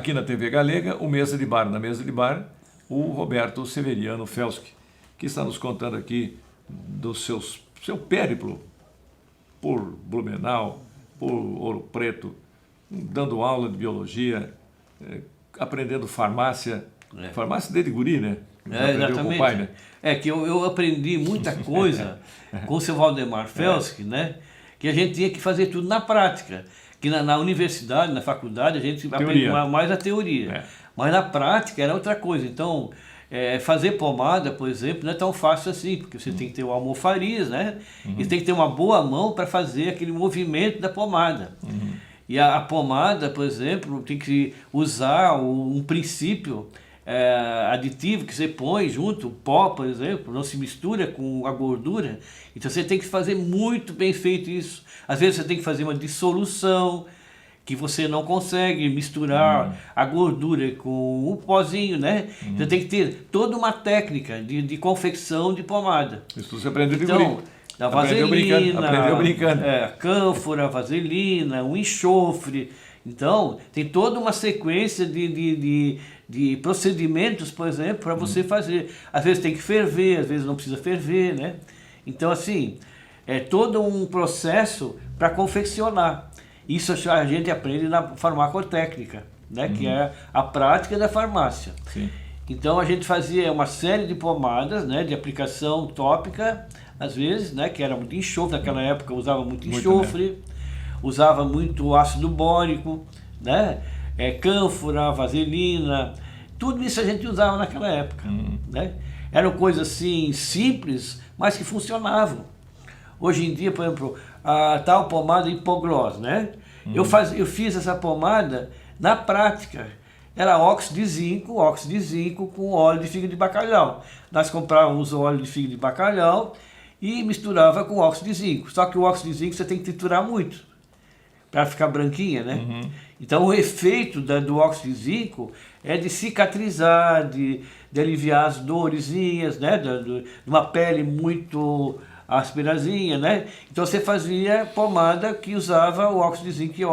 aqui na TV Galega, o Mesa de Bar. Na Mesa de Bar, o Roberto Severiano Felski, que está nos contando aqui do seu périplo por Blumenau, por Ouro Preto, dando aula de biologia, aprendendo farmácia. Farmácia desde guri, né? Exatamente. Com o pai, né? Que eu aprendi muita coisa com o seu Valdemar Felski, né? Que a gente tinha que fazer tudo na prática. Que na universidade, na faculdade, a gente aprendia mais a teoria. Mas na prática era outra coisa. Então, fazer pomada, por exemplo, não é tão fácil assim, porque você tem que ter o almofariz, né? E tem que ter uma boa mão para fazer aquele movimento da pomada. E a pomada, por exemplo, tem que usar um princípio aditivo que você põe junto, o pó, por exemplo, não se mistura com a gordura. Então você tem que fazer muito bem feito isso. Às vezes você tem que fazer uma dissolução, que você não consegue misturar a gordura com o pozinho, né? Então tem que ter toda uma técnica de confecção de pomada. Isso você aprendeu de então, da vaselina, aprendeu brincando. Cânfora, vaselina, um enxofre. Então, tem toda uma sequência de procedimentos, por exemplo, para você fazer. Às vezes tem que ferver, às vezes não precisa ferver, né? Então, assim, é todo um processo para confeccionar. Isso a gente aprende na farmacotécnica, né? Que é a prática da farmácia. Sim. Então, a gente fazia uma série de pomadas, né? De aplicação tópica, às vezes, né? Que era muito enxofre, naquela época usava muito enxofre. Usava muito ácido bórico, né? Cânfora, vaselina, tudo isso a gente usava naquela época. Né? Eram coisas assim simples, mas que funcionavam. Hoje em dia, por exemplo, a tal pomada hipoglós, né? Eu fiz essa pomada na prática. Era óxido de zinco com óleo de fígado de bacalhau. Nós comprávamos o óleo de fígado de bacalhau e misturava com óxido de zinco. Só que o óxido de zinco você tem que triturar muito para ficar branquinha, né? Então o efeito do óxido de zinco é de cicatrizar, de aliviar as dorezinhas, né? De uma pele muito ásperazinha, né? Então você fazia pomada que usava o óxido de zinco e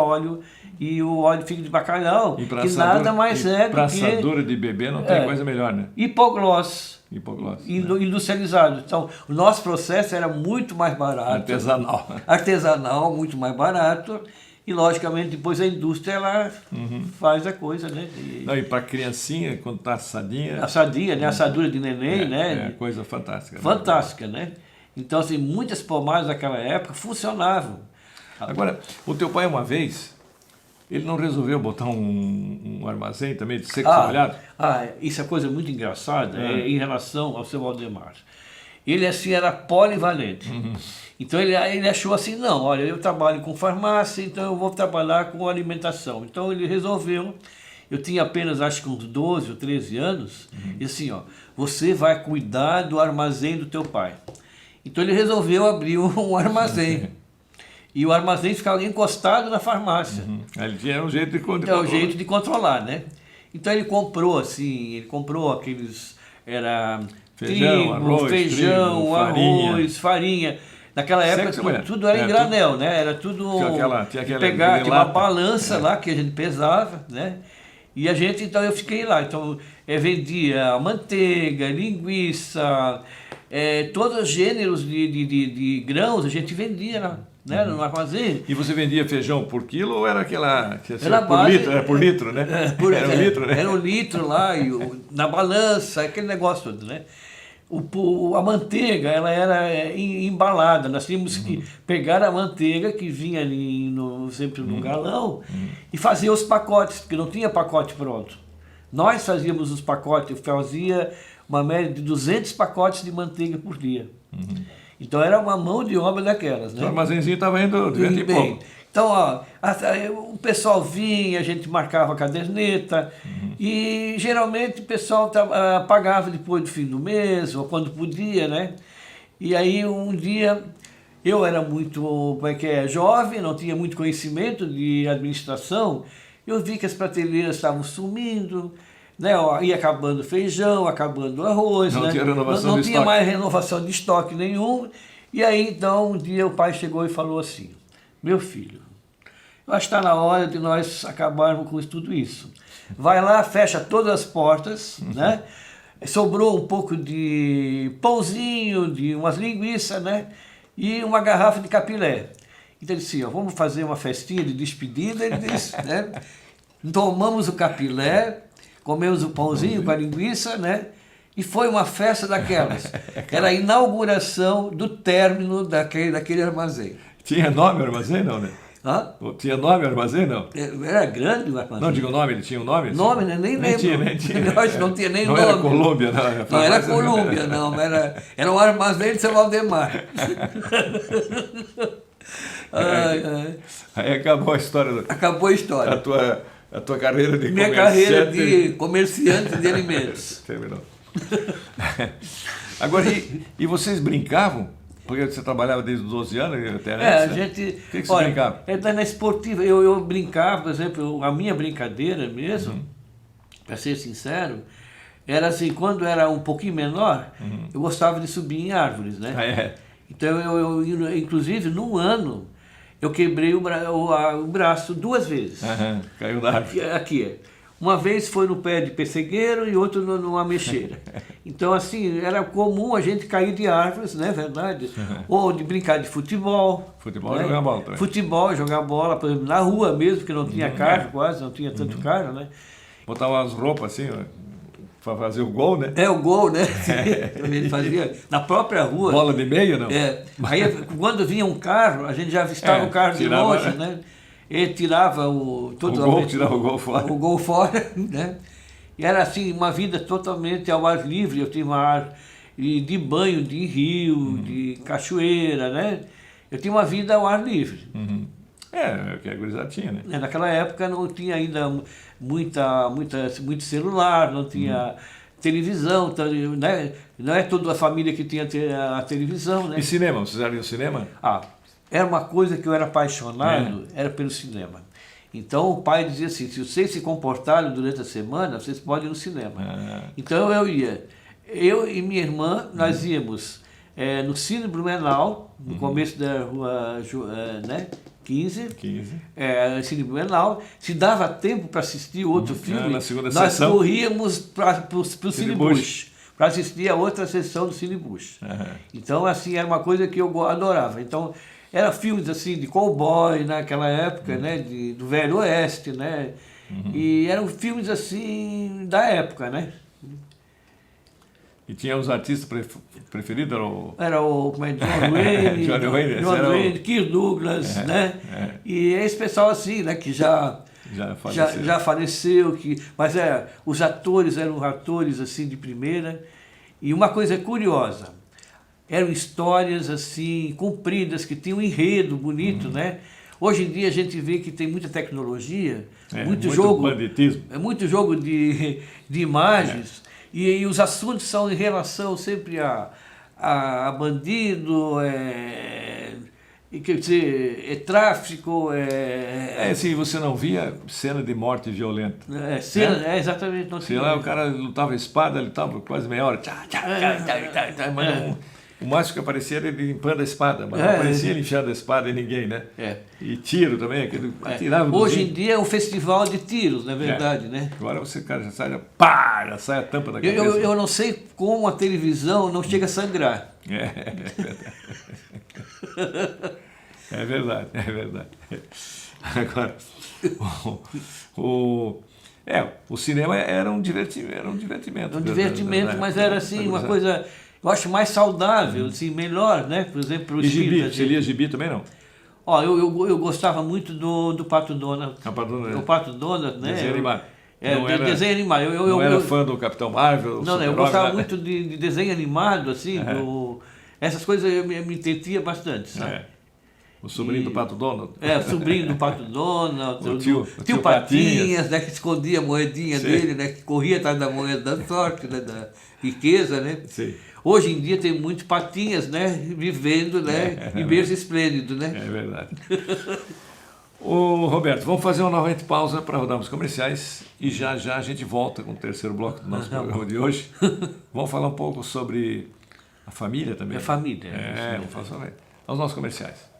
o óleo de fígado de bacalhau, que nada mais é do que... Para assadura de bebê não tem coisa melhor, né? Hipoglós. Industrializado. Então, o nosso processo era muito mais barato. Artesanal, muito mais barato. E, logicamente, depois a indústria ela faz a coisa, né? E para a criancinha, quando está assadinha... Assadinha, né? Assadura de neném, né? É coisa fantástica. Fantástica, né? Então, assim, muitas pomadas daquela época funcionavam. Agora, o teu pai, uma vez, ele não resolveu botar um armazém também de secos e molhados? Isso é coisa muito engraçada em relação ao seu Valdemar. Ele, assim, era polivalente. Então ele achou assim, não, olha, eu trabalho com farmácia, então eu vou trabalhar com alimentação. Então ele resolveu, eu tinha apenas acho que uns 12 ou 13 anos, e assim, ó, você vai cuidar do armazém do teu pai. Então ele resolveu abrir um armazém. E o armazém ficava encostado na farmácia. Ele tinha um jeito de controlar. Então, um jeito de controlar, né? Então ele comprou aqueles, feijão, arroz, farinha. Naquela época tudo era em granel, né? Era tudo tinha uma balança lá que a gente pesava, né? E a gente, então eu fiquei lá, então vendia manteiga, linguiça, todos os gêneros de grãos a gente vendia lá, né? No armazém. E você vendia feijão por quilo ou era aquela era por litro? Era por litro, né? Era um litro, né? Era um litro lá, na balança, aquele negócio todo, né? A manteiga, ela era embalada, nós tínhamos que pegar a manteiga que vinha ali sempre no galão e fazer os pacotes, porque não tinha pacote pronto. Nós fazíamos os pacotes, eu fazia uma média de 200 pacotes de manteiga por dia. Então era uma mão de obra daquelas, né? O armazenzinho estava indo de vento e pouco. Então, o pessoal vinha, a gente marcava a caderneta e geralmente o pessoal pagava depois do fim do mês ou quando podia, né? E aí um dia eu era muito, jovem, não tinha muito conhecimento de administração, eu vi que as prateleiras estavam sumindo, né? Ia acabando feijão, acabando arroz, não, né? Tinha renovação não de tinha estoque. mais renovação de estoque nenhum. E aí então um dia o pai chegou e falou assim: meu filho, Eu acho que está na hora de nós acabarmos com tudo isso. Vai lá, fecha todas as portas, né? Sobrou um pouco de pãozinho, de umas linguiças, né? E uma garrafa de capilé. Então ele disse, ó, vamos fazer uma festinha de despedida, ele disse, né? Tomamos o capilé, comemos o pãozinho com a linguiça, né? E foi uma festa daquelas. Era a inauguração do término daquele armazém. Tinha nome o armazém, não, né? Hã? Tinha nome o armazém, não? Era grande o armazém. Não, digo nome, ele tinha um nome? Nome, né? Nem lembro. Nem tinha. Eu acho que não tinha nem não nome. Era Colômbia, não. Não era Colômbia, não. Era um armazém de São Valdemar. Aí acabou a história. Acabou a história. A tua carreira de Minha carreira de comerciante de alimentos. Terminou. Agora, e vocês brincavam? Porque você trabalhava desde os 12 anos até antes? A né? gente... O que você brincava? Na esportiva, eu brincava, por exemplo, a minha brincadeira mesmo, para ser sincero, era assim, quando era um pouquinho menor, eu gostava de subir em árvores, né? Ah, é? Então, inclusive, num ano, eu quebrei o braço 2 vezes. Caiu na árvore. Aqui. Uma vez foi no pé de pessegueiro e outro numa mexeira. Então, assim, era comum a gente cair de árvores, né, verdade? Ou de brincar de futebol. Futebol e né? jogar bola também. Futebol, jogar bola, por exemplo, na rua mesmo, porque não tinha carro quase, não tinha tanto carro, né? Botava umas roupas assim, para fazer o gol, né? O gol, né? A gente fazia na própria rua. Bola de meia, não? Aí, quando vinha um carro, a gente já avistava o carro de longe, né? Ele tirava tirava o gol fora. O gol fora, né? E era assim, uma vida totalmente ao ar livre. Eu tinha uma ar de banho, de rio, de cachoeira, né? Eu tinha uma vida ao ar livre. É o que a gurizada tinha, né? Naquela época não tinha ainda muito celular, não tinha televisão, né? Não é toda a família que tinha a televisão, né? E cinema? Vocês eram no cinema? Era uma coisa que eu era apaixonado, era pelo cinema. Então o pai dizia assim, se vocês se comportarem durante a semana, vocês podem ir no cinema. Então eu ia. Eu e minha irmã, nós íamos no Cine Blumenau, no começo da rua 15. Cine Blumenau. Se dava tempo para assistir outro filme, nós corríamos para o Cine Bush, para assistir a outra sessão do Cine Bush. Então, assim, era uma coisa que eu adorava. Então, eram filmes assim de cowboy naquela época, né, do Velho Oeste, né? E eram filmes assim da época, né? E tinha os artistas preferidos? Era o John Wayne, John Wayne, Kirk Douglas, né? E esse pessoal assim, né, que já faleceu, mas os atores eram atores assim de primeira. E uma coisa curiosa, eram histórias assim compridas, que tinham um enredo bonito, né? Hoje em dia a gente vê que tem muita tecnologia, muito jogo, banditismo. muito jogo de imagens, e os assuntos são em relação sempre a bandido, quer dizer, tráfico. Assim, você não via cena de morte violenta. Exatamente. Não sei lá, o cara lutava espada, ele estava quase meia hora. Mas o máximo que aparecia era ele limpando a espada, mas não aparecia ele enfiando a espada em ninguém, né? E tiro também, aquele atirava. Hoje em dia é um festival de tiros, não é verdade, né? Agora você, cara, já sai, já sai a tampa da cabeça. Eu não sei como a televisão não chega a sangrar. É verdade. Agora, o cinema era um divertimento. Um divertimento, mas era assim, uma coisa, eu acho mais saudável, assim, melhor, né? Por exemplo, o gibi. Você lia gibi também, não? Eu gostava muito do Pato Donald. O Pato Donald, né? Desenho animado. Desenho animado. Eu era fã do Capitão Marvel? Não, eu gostava muito de desenho animado, assim, essas coisas eu me entretia bastante, sabe? O sobrinho do Pato Donald? O sobrinho do Pato Donald, o tio Patinhas, né, que escondia a moedinha dele, né, que corria atrás da moeda da sorte, né, da riqueza, né? Sim. Hoje em dia tem muitos Patinhas, né, vivendo, né, em berço esplêndido, né? É verdade. Ô, Roberto, vamos fazer uma novamente pausa para rodarmos comerciais e já a gente volta com o terceiro bloco do nosso programa de hoje. Vamos falar um pouco sobre a família também. A família. Vamos falar sobre aos nossos comerciais.